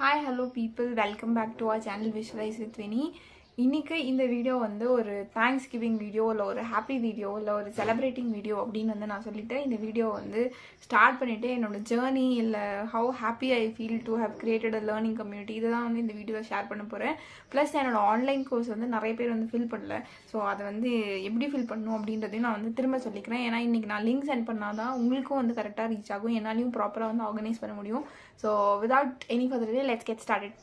Hi, hello people, welcome back to our channel Visualize with Vinny. இன்னைக்கு இந்த video வந்து ஒரு தேங்க்ஸ் கிவிங் வீடியோ இல்லை ஒரு ஹாப்பி வீடியோ இல்லை ஒரு செலிப்ரேட்டிங் வீடியோ அப்படின்னு வந்து நான் சொல்லிட்டேன். இந்த வீடியோ வந்து ஸ்டார்ட் பண்ணிவிட்டு என்னோட ஜேர்னி இல்லை how happy I feel to have created a learning community இதை தான் வந்து இந்த வீடியோவில் ஷேர் பண்ண போகிறேன். ப்ளஸ் என்னோட ஆன்லைன் கோர்ஸ் வந்து நிறைய பேர் வந்து ஃபில் பண்ணல. ஸோ அதை வந்து எப்படி ஃபில் பண்ணணும் அப்படின்றதையும் நான் வந்து திரும்ப சொல்லிக்கிறேன். ஏன்னா இன்றைக்கி நான் லிங்க் சென்ட் பண்ணால் தான் உங்களுக்கும் வந்து கரெக்டாக ரீச் ஆகும், என்னாலையும் ப்ராப்பராக வந்து ஆர்கனைஸ் பண்ண முடியும். So without any further day let's get started.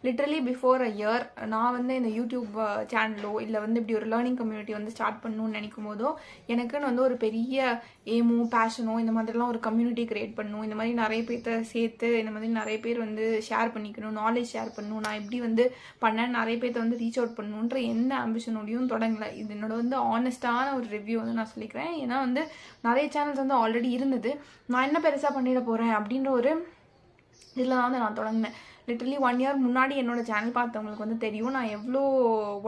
Literally before a year நான் வந்து இந்த யூடியூப் சேனலோ இல்லை வந்து இப்படி ஒரு லேர்னிங் கம்யூனிட்டி வந்து ஸ்டார்ட் பண்ணணும்னு நினைக்கும் போதோ எனக்குன்னு வந்து ஒரு பெரிய ஏமோ பேஷனோ இந்த மாதிரிலாம் ஒரு கம்யூனிட்டி கிரியேட் பண்ணணும், இந்த மாதிரி நிறைய பேர்த்த சேர்த்து இந்த மாதிரி நிறைய பேர் வந்து ஷேர் பண்ணிக்கணும், நாலேஜ் ஷேர் பண்ணணும், நான் எப்படி வந்து பண்ணேன் நிறைய பேர்த்த வந்து ரீச் அவுட் பண்ணணுன்ற எந்த ஆம்பிஷனோடையும் தொடங்கலை. இது என்னோட வந்து ஆனஸ்டான ஒரு ரிவ்யூ வந்து நான் சொல்லிக்கிறேன். ஏன்னா வந்து நிறைய சேனல்ஸ் வந்து ஆல்ரெடி இருந்தது, நான் என்ன பெருசாக பண்ணிட போகிறேன் அப்படின்ற ஒரு இதில் தான் வந்து நான் தொடங்கினேன். லிட்டரலி 1 இயர் முன்னாடி என்னோட சேனல் பார்த்தவங்களுக்கு வந்து தெரியும் நான் எவ்வளோ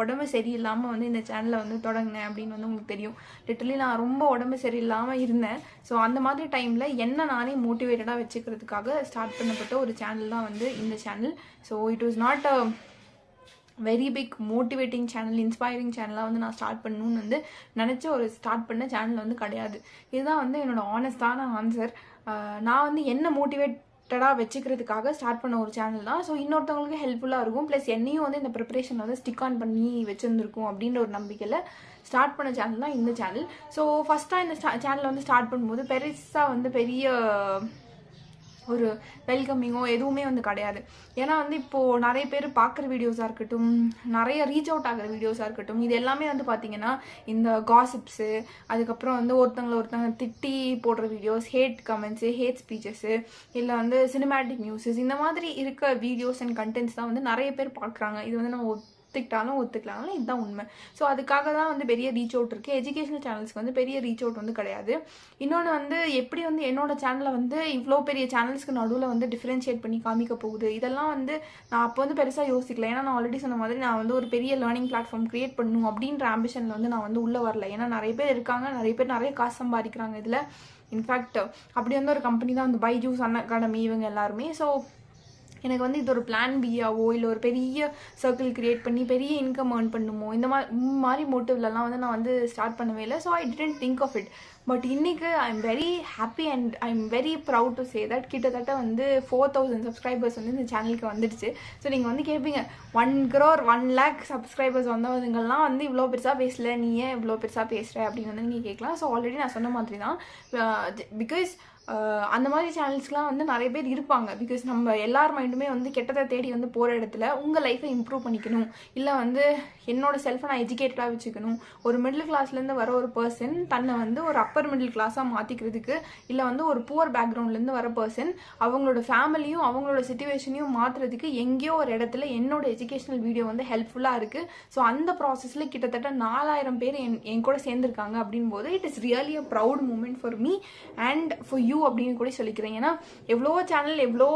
உடம்பு சரியில்லாமல் வந்து இந்த சேனலை வந்து தொடங்கினேன் அப்படின்னு வந்து உங்களுக்கு தெரியும். லிட்டரலி நான் ரொம்ப உடம்பு சரியில்லாமல் இருந்தேன். ஸோ அந்த மாதிரி டைமில் என்ன நானே மோட்டிவேட்டடாக வச்சுக்கிறதுக்காக ஸ்டார்ட் பண்ணப்பட்ட ஒரு சேனல் தான் வந்து இந்த channel. So it was not a very big motivating channel, inspiring சேனலாக வந்து நான் ஸ்டார்ட் பண்ணணும்னு வந்து நினச்ச ஒரு ஸ்டார்ட் பண்ண சேனல் வந்து கிடையாது. இதுதான் வந்து என்னோட ஆனஸ்டான ஆன்சர். நான் வந்து என்ன மோட்டிவேட்டடாக வச்சுக்கிறதுக்காக ஸ்டார்ட் பண்ண ஒரு சேனல் தான். ஸோ இன்னொருத்தவங்களுக்கு ஹெல்ப்ஃபுல்லாக இருக்கும், ப்ளஸ் என்னையும் வந்து இந்த ப்ரிப்பரேஷன் வந்து ஸ்டிக் ஆன் பண்ணி வச்சுருந்துருக்கும் அப்படின்ற ஒரு நம்பிக்கையில் ஸ்டார்ட் பண்ண சேனல் தான் இந்த சேனல். ஸோ ஃபஸ்ட்டாக இந்த சேனலை வந்து ஸ்டார்ட் பண்ணும்போது பெருசாக வந்து பெரிய ஒரு வெல்கமிங்கோ எதுவுமே வந்து கிடையாது. ஏன்னா வந்து இப்போது நிறைய பேர் பார்க்குற வீடியோஸாக இருக்கட்டும், நிறைய ரீச் அவுட் ஆகிற வீடியோஸாக இருக்கட்டும், இது எல்லாமே வந்து பார்த்திங்கன்னா இந்த காசிப்ஸு, அதுக்கப்புறம் வந்து ஒருத்தங்க திட்டி போடுற வீடியோஸ், ஹேட் கமெண்ட்ஸு, ஹேட் ஸ்பீச்சஸ்ஸு, இல்லை வந்து சினிமேட்டிக் நியூஸஸ், இந்த மாதிரி இருக்க வீடியோஸ் அண்ட் கண்டென்ட்ஸ் தான் வந்து நிறைய பேர் பார்க்குறாங்க. இது வந்து நம்ம ஒத்துக்கிட்டாலும் இதுதான் உண்மை. ஸோ அதுக்காக தான் வந்து பெரிய ரீச் அவுட் இருக்குது. எஜுகேஷனல் சேனல்ஸ்க்கு வந்து பெரிய ரீச் அவுட் வந்து கிடையாது. இன்னொன்று வந்து எப்படி வந்து என்னோட சேனலை வந்து இவ்வளோ பெரிய சேனல்ஸ்க்கு நடுவில் வந்து டிஃப்ரென்ஷியேட் பண்ணி காமிக்க போகுது, இதெல்லாம் வந்து நான் அப்போ வந்து பெருசாக யோசிக்கல. ஏன்னா நான் ஆல்ரெடி சொன்ன மாதிரி நான் வந்து ஒரு பெரிய லேர்னிங் பிளாட்ஃபார்ம் கிரியேட் பண்ணணும் அப்படின்ற ஆம்பிஷனில் வந்து நான் வந்து உள்ளே வரல. ஏன்னா நிறைய பேர் இருக்காங்க, நிறைய பேர் நிறைய காசு சம்பாதிக்கிறாங்க இதில். இன்ஃபேக்ட் அப்படி வந்து ஒரு கம்பெனி தான் வந்து பைஜூஸ் அகாடமி, இவங்க எல்லாருமே. ஸோ எனக்கு வந்து இது ஒரு பிளான் பியாவோ இல்லை ஒரு பெரிய சர்க்கிள் கிரியேட் பண்ணி பெரிய இன்கம் ஏர்ன் பண்ணுமோ இந்த மாதிரி மோட்டிவ்லலாம் வந்து நான் வந்து ஸ்டார்ட் பண்ணவே இல்லை. So I didn't think of it. But இன்றைக்கி I am very happy and I am very proud to say that கிட்டத்தட்ட வந்து 4000 சப்ஸ்கிரைபர்ஸ் வந்து இந்த சேனலுக்கு வந்துடுச்சு. ஸோ நீங்கள் வந்து கேட்பீங்க 1 crore 1 lakh சப்ஸ்கிரைபர்ஸ் வந்தவங்கலாம் வந்து இவ்வளோ பெருசாக பேசல, நீ ஏன் இவ்வளோ பெருசாக பேசுகிற அப்படின்னு வந்து நீங்கள் கேட்கலாம். ஸோ ஆல்ரெடி நான் சொன்ன மாதிரி தான், பிகாஸ் அந்த மாதிரி சேனல்ஸ்லாம் வந்து நிறைய பேர் இருப்பாங்க. பிகாஸ் நம்ம எல்லார் மைண்டுமே வந்து கெட்டதை தேடி வந்து போகிற இடத்துல உங்கள் லைஃப்பை இம்ப்ரூவ் பண்ணிக்கணும், இல்லை வந்து என்னோட செல்ஃபை நான் எஜுகேட்டடாக வச்சுக்கணும், ஒரு மிடில் கிளாஸ்லேருந்து வர ஒரு பர்சன் தன்னை வந்து ஒரு அப்பர் மிடில் கிளாஸாக மாற்றிக்கிறதுக்கு, இல்லை வந்து ஒரு புவர் பேக்ரவுண்ட்லேருந்து வர பர்சன் அவங்களோட ஃபேமிலியும் அவங்களோட சிச்சுவேஷனையும் மாற்றுறதுக்கு எங்கேயோ ஒரு இடத்துல என்னோட எஜுகேஷனல் வீடியோ வந்து ஹெல்ப்ஃபுல்லாக இருக்குது. ஸோ அந்த ப்ராசஸில் கிட்டத்தட்ட 4000 பேர் என் கூட சேர்ந்துருக்காங்க அப்படின் போது it is really a proud moment for me and for you அப்படின்னு கூட சொல்லிக்கிறேன். ஏன்னா எவ்வளோ சேனல் எவ்வளோ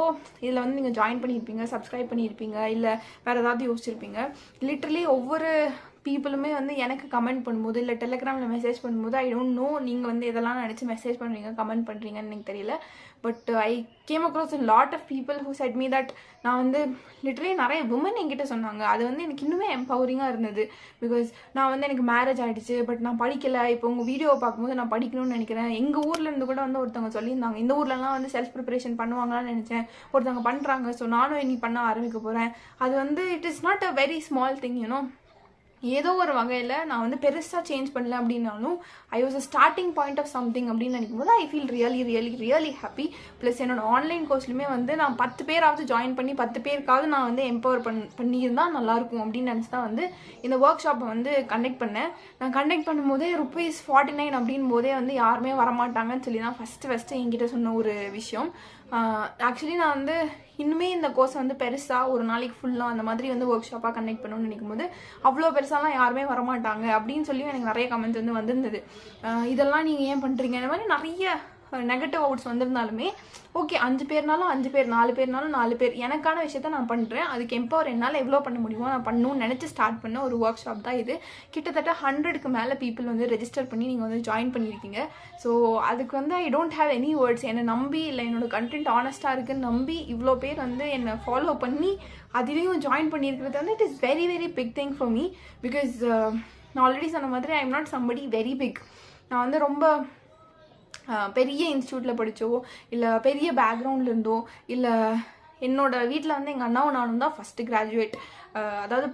இதில் வந்து நீங்கள் ஜாயின் பண்ணியிருப்பீங்க, சப்ஸ்கிரைப் பண்ணியிருப்பீங்க, இல்லை வேறு ஏதாவது யோசிச்சிருப்பீங்க. லிட்ரலி ஒவ்வொரு பீப்புளுமே வந்து எனக்கு கமெண்ட் பண்ணும்போது இல்லை டெலிகிராமில் மெசேஜ் பண்ணும்போது ஐ டோன்ட் நோ நீங்கள் வந்து இதெல்லாம் நினச்சி மெசேஜ் பண்ணுறீங்க, கமெண்ட் பண்ணுறீங்கன்னு எனக்கு தெரியல. But I came across a lot of people who said me that நான் வந்து லிட்டரலி நிறைய உமன் என்கிட்ட சொன்னாங்க. அது வந்து எனக்கு இன்னுமே எம்பவரிங்காக இருந்தது. பிகாஸ் நான் வந்து எனக்கு மேரேஜ் ஆகிடுச்சு, பட் நான் படிக்கலை, இப்போ உங்கள் வீடியோவை பார்க்கும்போது நான் படிக்கணும்னு நினைக்கிறேன். எங்கள் ஊர்லேருந்து கூட வந்து ஒருத்தவங்க சொல்லியிருந்தாங்க இந்த ஊர்லலாம் வந்து செல்ஃப் ப்ரிப்பரேஷன் பண்ணுவாங்களான்னு நினச்சேன், ஒருத்தவங்க பண்ணுறாங்க, ஸோ நானும் இனி பண்ண ஆரம்பிக்க போகிறேன். அது வந்து it is not a very small thing you know. ஏதோ ஒரு வகையில் நான் வந்து பெருசாக சேஞ்ச் பண்ணல அப்படின்னாலும் I was a starting point of something அப்படின்னு நினைக்கும் போது I feel really happy. Plus என்னோட ஆன்லைன் கோர்ஸ்லையுமே வந்து நான் 10 பேராவது ஜாயின் பண்ணி 10 பேருக்காவது நான் வந்து எம்பவர் பண்ணியிருந்தால் நல்லாயிருக்கும் அப்படின்னு நினச்சி தான் வந்து இந்த ஒர்க் ஷாப்பை வந்து கண்டக்ட் பண்ணேன். நான் கண்டக்ட் பண்ணும்போதே ₹49 அப்படின் போதே வந்து யாருமே வரமாட்டாங்கன்னு சொல்லி தான் ஃபஸ்ட்டு என்கிட்ட சொன்ன ஒரு விஷயம். ஆக்சுவலி நான் வந்து இன்னுமே இந்த கோர்ஸை வந்து பெருசாக ஒரு நாளைக்கு ஃபுல்லாக அந்த மாதிரி வந்து ஒர்க் ஷாப்பாக கண்டக்ட் பண்ணணும்னு நினைக்கும் போது அவ்வளோ பெருசாலாம் யாருமே வரமாட்டாங்க அப்படின்னு சொல்லி எனக்கு நிறைய கமெண்ட்ஸ் வந்து வந்திருந்தது. இதெல்லாம் நீங்கள் ஏன் பண்ணுறீங்க, இந்த மாதிரி நிறைய நெகட்டிவ் அவுட்ஸ் வந்திருந்தாலுமே ஓகே 5 பேர்னாலும் 5 பேர் 4 பேர்னாலும் 4 பேர் எனக்கான விஷயத்த நான் பண்ணுறேன். அதுக்கு எம்பவர் என்னால் எவ்வளோ பண்ண முடியுமோ நான் பண்ணணும்னு நினச்சி ஸ்டார்ட் பண்ண ஒரு ஒர்க் ஷாப் தான் இது. கிட்டத்தட்ட 100க்கு மேலே பீப்புள் வந்து ரெஜிஸ்டர் பண்ணி நீங்கள் வந்து ஜாயின் பண்ணியிருக்கீங்க. ஸோ அதுக்கு வந்து I don't have any words. என்னை நம்பி இல்லை என்னோடய கண்டென்ட் ஆனஸ்ட்டாக இருக்குன்னு நம்பி இவ்வளோ பேர் வந்து என்னை ஃபாலோ பண்ணி அதுலேயும் ஜாயின் பண்ணியிருக்கிறது வந்து it is very very big thing for me. Because நான் ஆல்ரெடி சொன்ன மாதிரி I am not somebody very big. நான் வந்து ரொம்ப பெரிய இன்ஸ்டியூட்டில் படித்தோ இல்லை பெரிய பேக்ரவுண்டில் இருந்தோ இல்லை என்னோடய வீட்டில் வந்து எங்கள் அண்ணாவும் நானும் தான் ஃபஸ்ட்டு கிராஜுவேட். அதாவது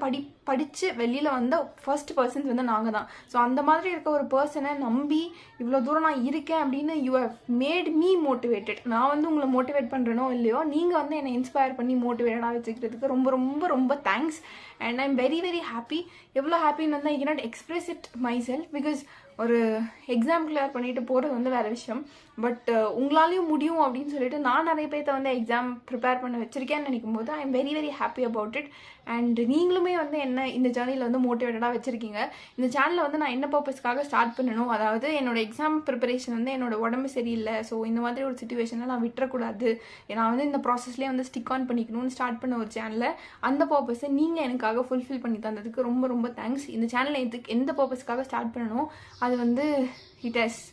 படித்து வெளியில் வந்த ஃபர்ஸ்ட் பர்சன்ஸ் வந்து நாங்கள் தான். ஸோ அந்த மாதிரி இருக்க ஒரு பர்சனை நம்பி இவ்வளோ தூரம் நான் இருக்கேன் அப்படின்னு you have made me motivated. நான் வந்து உங்களை மோட்டிவேட் பண்ணுறேனோ இல்லையோ நீங்கள் வந்து என்னை இன்ஸ்பயர் பண்ணி மோட்டிவேட்டடாக வச்சுக்கிறதுக்கு ரொம்ப ரொம்ப ரொம்ப thanks. And I am very very happy. எவ்வளோ ஹாப்பின்னு வந்து I cannot express it my self. Because ஒரு எக்ஸாம் கிளியர் பண்ணிட்டு போகிறது வந்து வேறு விஷயம். பட் உங்களாலையும் முடியும் அப்படின்னு சொல்லிட்டு நான் நிறைய பேர்த்த வந்து எக்ஸாம் ப்ரிப்பேர் பண்ண வச்சுருக்கேன்னு நினைக்கும் போது ஐ am very very happy about it. And நீங்களுமே வந்து என்ன இந்த ஜேர்னியில் வந்து மோட்டிவேட்டடாக வச்சுருக்கீங்க. இந்த சேனலில் வந்து நான் என்ன பர்பஸ்க்காக ஸ்டார்ட் பண்ணணும், அதாவது என்னோட எக்ஸாம் ப்ரிப்பரேஷன் வந்து என்னோட உடம்பு சரியில்லை, ஸோ இந்த மாதிரி ஒரு சுச்சுவேஷனில் நான் விட்டுறக்கூடாது, நான் வந்து இந்த ப்ராசஸ்லேயே வந்து ஸ்டிக் ஆன் பண்ணிக்கணும்னு ஸ்டார்ட் பண்ண ஒரு சேனலில் அந்த பர்பஸை நீங்கள் எனக்காக ஃபுல்ஃபில் பண்ணி தந்ததுக்கு ரொம்ப ரொம்ப தேங்க்ஸ். இந்த சேனலை எந்த பர்பஸ்க்காக ஸ்டார்ட் பண்ணணும் அது வந்து it has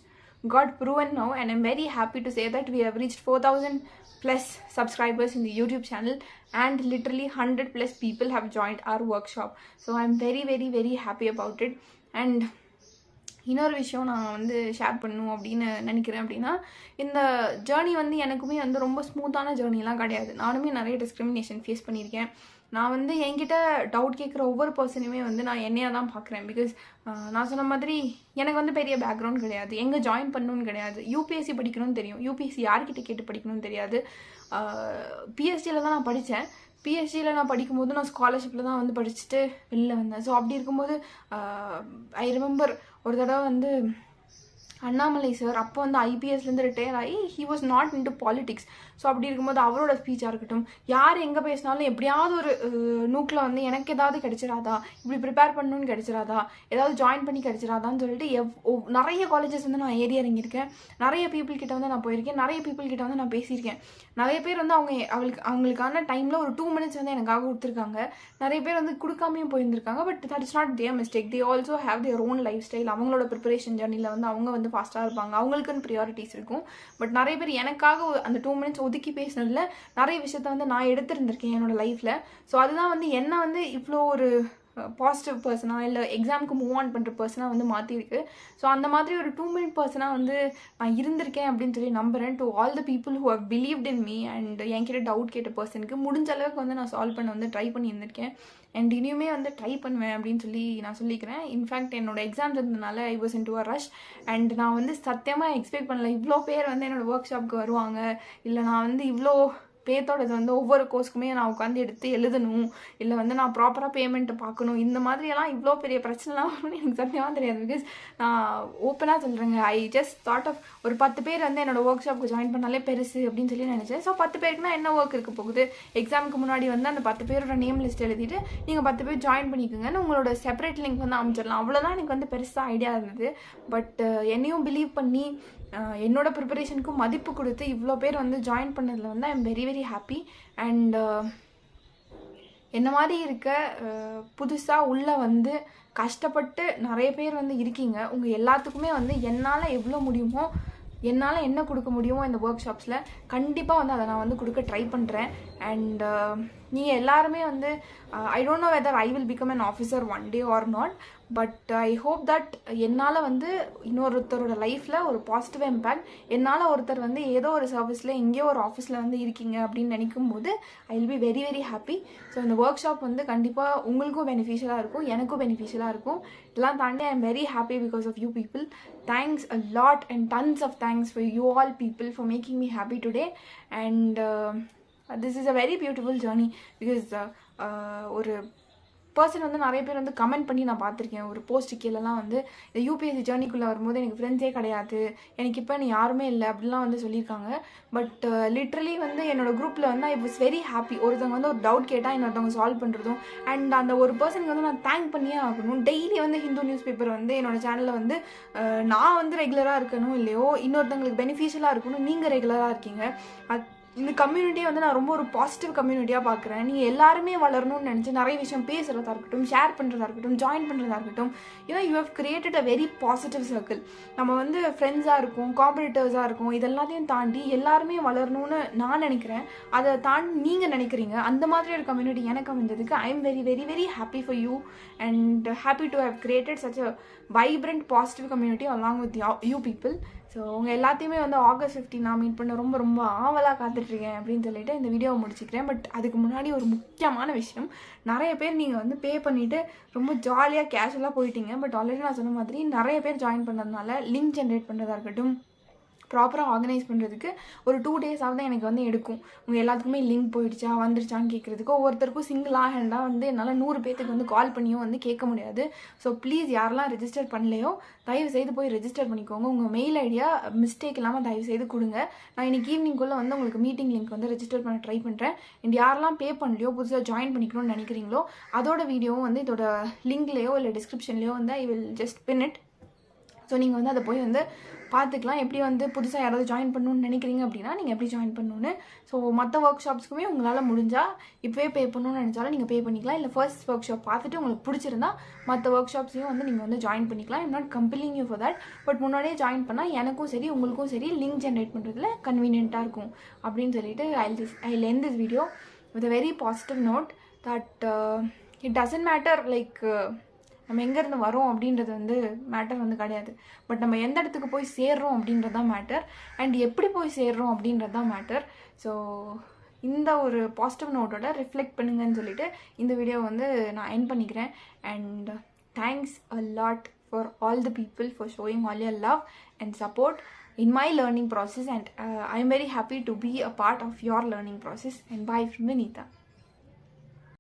got proven now, and I'm very happy to say that we have reached 4,000 plus subscribers in the YouTube channel, and literally 100 plus people have joined our workshop. So I'm very very very happy about it. And இன்னொரு விஷயம் நான் வந்து share பண்ணணும் அப்படின்னு நினைக்கிறேன். அப்படின்னா இந்த journey வந்து எனக்குமே வந்து ரொம்ப ஸ்மூத்தான ஜேர்னிலாம் கிடையாது. நானுமே நிறைய டிஸ்கிரிமினேஷன் ஃபேஸ் பண்ணியிருக்கேன். நான் வந்து என்கிட்ட டவுட் கேட்குற ஒவ்வொரு பர்சனுமே வந்து நான் என்னையாக தான் பார்க்குறேன். பிகாஸ் நான் சொன்ன மாதிரி எனக்கு வந்து பெரிய பேக்ரவுண்ட் கிடையாது, எங்கே ஜாயின் பண்ணணும்னு கிடையாது, யூபிஎஸ்சி படிக்கணும்னு தெரியும், யூபிஎஸ்சி யார்கிட்ட கேட்டு படிக்கணும்னு தெரியாது. பிஎஸ்சியில் தான் நான் படித்தேன். பிஎஸ்சியில் நான் படிக்கும்போது நான் ஸ்காலர்ஷிப்பில் தான் வந்து படிச்சுட்டு வெளில வந்தேன். ஸோ அப்படி இருக்கும்போது ஐ ரிமெம்பர் ஒரு தடவை வந்து அண்ணாமலை சார் அப்போ வந்து ஐபிஎஸ்லேருந்து ரிட்டையர் ஆகி he was not into politics. So அப்படி இருக்கும்போது அவரோட ஸ்பீச்சாக இருக்கட்டும், யார் எங்கே பேசினாலும் எப்படியாவது ஒரு நூக்கில் வந்து எனக்கு ஏதாவது கிடைச்சிடாதா, இப்படி ப்ரிப்பேர் பண்ணணும்னு கிடைச்சிடாதா, ஏதாவது ஜாயின் பண்ணி கிடைச்சிடாதான்னு சொல்லிட்டு நிறைய காலேஜஸ் வந்து நான் ஏறி இறங்கியிருக்கேன். நிறைய பீப்புள் கிட்ட வந்து நான் போயிருக்கேன், நிறைய பீப்புள் கிட்ட வந்து நான் பேசியிருக்கேன். நிறைய பேர் வந்து அவங்களுக்கான டைமில் ஒரு 2 minutes வந்து எனக்காக கொடுத்துருக்காங்க. நிறைய பேர் வந்து கொடுக்காமையும் போயிருந்திருக்காங்க. But that is not their mistake. They also have their own lifestyle. அவங்களோட ப்ரிப்பரேஷன் ஜர்னியில் வந்து அவங்க வந்து ஃபாஸ்ட்டாக இருப்பாங்க, அவங்களுக்குன்னு ப்ரியாரிட்டிஸ் இருக்கும். பட் நிறைய பேர் எனக்காக அந்த 2 minutes ஒதுக்கி பேசினதில் நிறைய விஷயத்த வந்து நான் எடுத்திருந்திருக்கேன் என்னோட லைஃப்பில். ஸோ அதுதான் வந்து என்ன வந்து இவ்வளோ ஒரு பாசிட்டிவ் பர்சனாக இல்லை எக்ஸாமுக்கு மூவ் ஆன் பண்ணுற பர்சனாக வந்து மாற்றிருக்கு. ஸோ அந்த மாதிரி ஒரு 2 minute பர்சனாக வந்து நான் இருந்திருக்கேன் அப்படின்னு சொல்லி நம்புகிறேன். To all the people who have believed in me and என்கிட்ட டவுட் கேட்ட பர்சனுக்கு முடிஞ்ச அளவுக்கு வந்து நான் சால்வ் பண்ண வந்து ட்ரை பண்ணியிருந்திருக்கேன். அண்ட் இனியுமே வந்து ட்ரை பண்ணுவேன் அப்படின்னு சொல்லி நான் சொல்லிக்கிறேன். இன்ஃபேக்ட் என்னோடய எக்ஸாம்ஸ் இருந்ததுனால I was in to a rush. And நான் வந்து சத்தியமாக எக்ஸ்பெக்ட் பண்ணல இவ்வளோ பேர் வந்து என்னோடய ஒர்க் ஷாப்புக்கு வருவாங்க, இல்லை நான் வந்து இவ்வளோ பேத்தோடது வந்து ஒவ்வொரு கோர்ஸ்க்குமே நான் உட்காந்து எடுத்து எழுதணும், இல்லை வந்து நான் ப்ராப்பராக பேமெண்ட்டை பார்க்கணும், இந்த மாதிரியெல்லாம் இவ்வளோ பெரிய பிரச்சனைலாம் எனக்கு சத்தியமாக தெரியாது. பிகாஸ் நான் ஓப்பனாக சொல்கிறேங்க, ஐ ஜஸ்ட் தாட் ஆஃப் ஒரு 10 பேர் வந்து என்னோடய ஒர்க் ஷாப்புக்கு ஜாயின் பண்ணாலே பெருசு அப்படின்னு சொல்லி நினச்சேன். ஸோ 10 பேருக்குனா என்ன ஒர்க் இருக்க போகுது, எக்ஸாமுக்கு முன்னாடி வந்து அந்த 10 பேரோட நேம் லிஸ்ட் எழுதிட்டு நீங்கள் 10 பேர் ஜாயின் பண்ணிக்கோங்கன்னு உங்களோட செப்பரேட் லிங்க் வந்து அமைச்சிடலாம். அவ்வளோதான் எனக்கு வந்து பெருசாக ஐடியா இருந்தது. பட் என்னையும் பிலீவ் பண்ணி என்னோட ப்ரிப்பரேஷனுக்கும் மதிப்பு கொடுத்து இவ்வளோ பேர் வந்து ஜாயின் பண்ணதில் வந்து ஐ am very very happy. And என்ன மாதிரி இருக்க புதுசாக உள்ளே வந்து கஷ்டப்பட்டு நிறைய பேர் வந்து இருக்கீங்க. உங்கள் எல்லாத்துக்குமே வந்து என்னால் எவ்வளோ முடியுமோ, என்னால் என்ன கொடுக்க முடியுமோ இந்த ஒர்க் ஷாப்ஸில் கண்டிப்பாக வந்து அதை நான் வந்து கொடுக்க ட்ரை பண்ணுறேன். அண்ட் நீங்கள் எல்லாருமே வந்து I don't know whether I will become an officer one day or not, but I hope that என்னால் வந்து இன்னொருத்தரோட லைஃப்பில் ஒரு பாசிட்டிவ் இம்பேக்ட், என்னால் ஒருத்தர் வந்து ஏதோ ஒரு சர்வீஸில் எங்கேயோ ஒரு ஆஃபீஸில் வந்து இருக்கீங்க அப்படின்னு நினைக்கும் போது I will be very very happy. So இந்த ஒர்க் ஷாப் வந்து கண்டிப்பாக உங்களுக்கும் பெனிஃபிஷியலாக இருக்கும், எனக்கும் பெனிஃபிஷியலாக இருக்கும். இதெல்லாம் தாண்டி I am very happy because of you people. Thanks a lot and tons of thanks for you all people for making me happy today. And this is a very beautiful journey because ஒரு person வந்து நிறைய பேர் வந்து comment பண்ணி நான் பார்த்துருக்கேன். ஒரு post கீழெல்லாம் வந்து இந்த யூபிஎஸ்சி ஜேர்னிக்குள்ளே வரும்போது எனக்கு ஃப்ரெண்ட்ஸே கிடையாது, எனக்கு இப்போ நீ யாருமே இல்லை அப்படிலாம் வந்து சொல்லியிருக்காங்க. பட் லிட்ரலி வந்து என்னோட குரூப்பில் வந்து ஐ வாஸ் வெரி ஹாப்பி. ஒருத்தவங்க வந்து ஒரு டவுட் கேட்டால் இன்னொருத்தவங்க சால்வ் பண்ணுறதும், அண்ட் அந்த ஒரு பர்சனுக்கு வந்து நான் தேங்க் பண்ணியே ஆகணும். டெய்லி வந்து ஹிந்து நியூஸ் பேப்பர் வந்து என்னோட சேனலில் வந்து நான் வந்து ரெகுலராக இருக்கணும் இல்லையோ, இன்னொருத்தவங்களுக்கு பெனிஃபிஷியலாக இருக்கணும். நீங்கள் ரெகுலராக இருக்கீங்க. இந்த கம்யூனிட்டியை வந்து நான் ரொம்ப ஒரு பாசிட்டிவ் கம்யூனிட்டியாக பார்க்குறேன். நீங்கள் எல்லாருமே வளரணும்னு நினச்சி நிறைய விஷயம் பேசுகிறதா இருக்கட்டும், ஷேர் பண்ணுறதா இருக்கட்டும், ஜாயின் பண்ணுறதா இருக்கட்டும், you have created a very positive circle. நம்ம வந்து ஃப்ரெண்ட்ஸாக இருக்கும், காம்படிட்டர்ஸாக இருக்கும், இதெல்லாத்தையும் தாண்டி எல்லாருமே வளரணும்னு நான் நினைக்கிறேன். அதை தாண்டி நீங்கள் நினைக்கிறீங்க. அந்த மாதிரி ஒரு கம்யூனிட்டி எனக்கு அமைந்ததுக்கு I am very very very happy for you and happy to have created such a vibrant positive community along with you people. So உங்கள் எல்லாத்தையுமே வந்து August 15 நான் மீட் பண்ண ரொம்ப ரொம்ப ஆவலாக காத்துட்ருக்கேன் அப்படின்னு சொல்லிட்டு இந்த வீடியோவை முடிச்சுக்கிறேன். பட் அதுக்கு முன்னாடி ஒரு முக்கியமான விஷயம், நிறைய பேர் நீங்கள் வந்து பே பண்ணிவிட்டு ரொம்ப ஜாலியாக கேஷுவலாக போயிட்டீங்க. பட் ஆல்ரெடி நான் சொன்ன மாதிரி நிறைய பேர் ஜாயின் பண்ணதுனால லிங்க் ஜென்ரேட் பண்ணுறதா இருக்கட்டும், ப்ராப்பராக ஆர்கனைஸ் பண்ணுறதுக்கு ஒரு 2 டேஸாக தான் எனக்கு வந்து எடுக்கும். உங்கள் எல்லாத்துக்குமே லிங்க் போயிடுச்சா வந்துருச்சான்னு கேட்குறதுக்கு ஒவ்வொருத்தருக்கும் சிங்கிளாக ஹேண்டாக வந்து என்னால் 100 பேத்துக்கு வந்து கால் பண்ணியும் வந்து கேட்க முடியாது. ஸோ ப்ளீஸ் யாரெல்லாம் ரெஜிஸ்டர் பண்ணலையோ தயவு செய்து போய் ரெஜிஸ்டர் பண்ணிக்கோங்க. உங்கள் மெயில் ஐடியா மிஸ்டேக் இல்லாமல் தயவு செய்து கொடுங்க. நான் இன்றைக்கி ஈவினிங்குள்ளே வந்து உங்களுக்கு மீட்டிங் லிங்க் வந்து ரெஜிஸ்டர் பண்ண ட்ரை பண்ணுறேன். அண்ட் யாரெல்லாம் பே பண்ணலையோ புதுசாக ஜாயின் பண்ணிக்கணும்னு நினைக்கிறீங்களோ அதோட வீடியோவும் வந்து இதோட லிங்க்லேயோ இல்லை டிஸ்கிரிப்ஷன்லேயோ வந்து I will just pin it. So நீங்கள் வந்து அதை போய் வந்து பார்த்துக்கலாம். எப்படி வந்து புதுசாக யாராவது ஜாயின் பண்ணணும்னு நினைக்கிறீங்க அப்படின்னா நீங்கள் எப்படி ஜாயின் பண்ணணுன்னு. ஸோ மற்ற ஒர்க் ஷாப்ஸ்க்குமே உங்களால் முடிஞ்சால் இப்போவே பே பண்ணணும்னு நினச்சாலும் நீங்கள் பே பண்ணிக்கலாம். இல்லை ஃபர்ஸ்ட் ஒர்க் ஷாப் பார்த்துட்டு உங்களுக்கு பிடிச்சிருந்தா மற்ற ஒர்க் ஷாப்ஸையும் வந்து நீங்கள் வந்து ஜாயின் பண்ணிக்கலாம். I'm not compelling you for that. But முன்னாடியே ஜாயின் பண்ணால் எனக்கும் சரி உங்களுக்கும் சரி லிங்க் ஜென்ரேட் பண்ணுறதுல கன்வீனியண்ட்டாக இருக்கும் அப்படின்னு சொல்லிட்டு ஐ end this video with a very positive note that it doesn't matter like நம்ம எங்கேருந்து வரோம் அப்படின்றது வந்து மேட்டர் வந்து கிடையாது. பட் நம்ம எந்த இடத்துக்கு போய் சேர்றோம் அப்படின்றது தான் மேட்டர். அண்ட் எப்படி போய் சேர்றோம் அப்படின்றது தான் மேட்டர். ஸோ இந்த ஒரு பாசிட்டிவ் நோட்டோட ரிஃப்ளெக்ட் பண்ணுங்கன்னு சொல்லிட்டு இந்த வீடியோ வந்து நான் எண்ட் பண்ணிக்கிறேன். And thanks a lot for all the people for showing all your love and support in my learning process, and I am very happy to be a part of your learning process. And bye from Vinita.